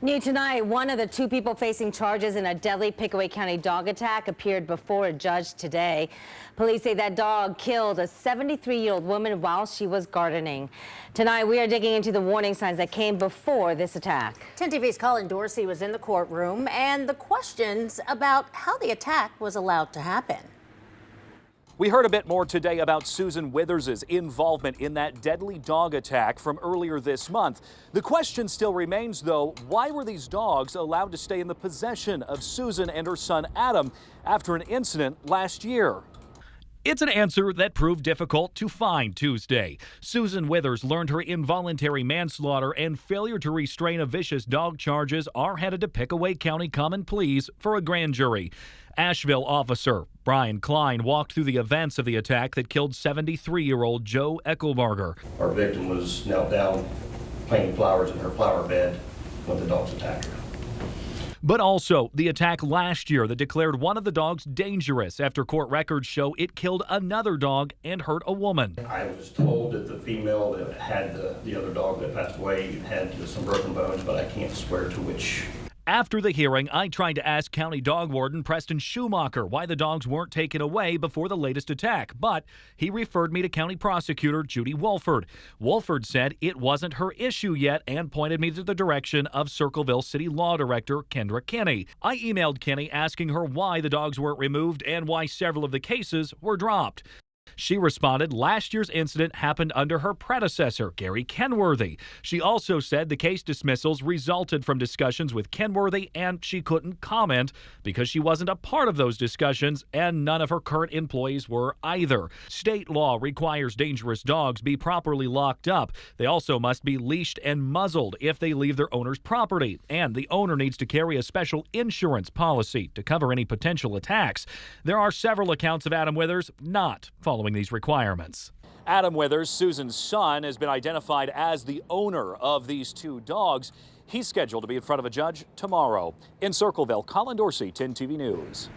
New tonight, one of the two people facing charges in a deadly Pickaway County dog attack appeared before a judge today. Police say that dog killed a 73-year-old woman while she was gardening. Tonight, we are digging into the warning signs that came before this attack. 10 TV's Colin Dorsey was in the courtroom and the questions about how the attack was allowed to happen. We heard a bit more today about Susan Withers' involvement in that deadly dog attack from earlier this month. The question still remains, though, why were these dogs allowed to stay in the possession of Susan and her son Adam after an incident last year? It's an answer that proved difficult to find Tuesday. Susan Withers learned her involuntary manslaughter and failure to restrain a vicious dog charges are headed to Pickaway County Common Pleas for a grand jury. Ashville officer Brian Klein walked through the events of the attack that killed 73-year-old Joe Eckelbarger. Our victim was knelt down planting flowers in her flower bed when the dogs attacked her. But also the attack last year that declared one of the dogs dangerous after court records show it killed another dog and hurt a woman. I was told that the female that had the other dog that passed away had some broken bones, but I can't swear to which. After the hearing, I tried to ask County Dog Warden Preston Schumacher why the dogs weren't taken away before the latest attack, but he referred me to County Prosecutor Judy Wolford. Wolford said it wasn't her issue yet and pointed me to the direction of Circleville City Law Director Kendra Kinney. I emailed Kinney asking her why the dogs weren't removed and why several of the cases were dropped. She responded last year's incident happened under her predecessor, Gary Kenworthy. She also said the case dismissals resulted from discussions with Kenworthy and she couldn't comment because she wasn't a part of those discussions and none of her current employees were either. State law requires dangerous dogs be properly locked up. They also must be leashed and muzzled if they leave their owner's property, and the owner needs to carry a special insurance policy to cover any potential attacks. There are several accounts of Adam Withers not following these requirements. Adam Withers, Susan's son, has been identified as the owner of these two dogs. He's scheduled to be in front of a judge tomorrow. In Circleville, Colin Dorsey, 10 TV News.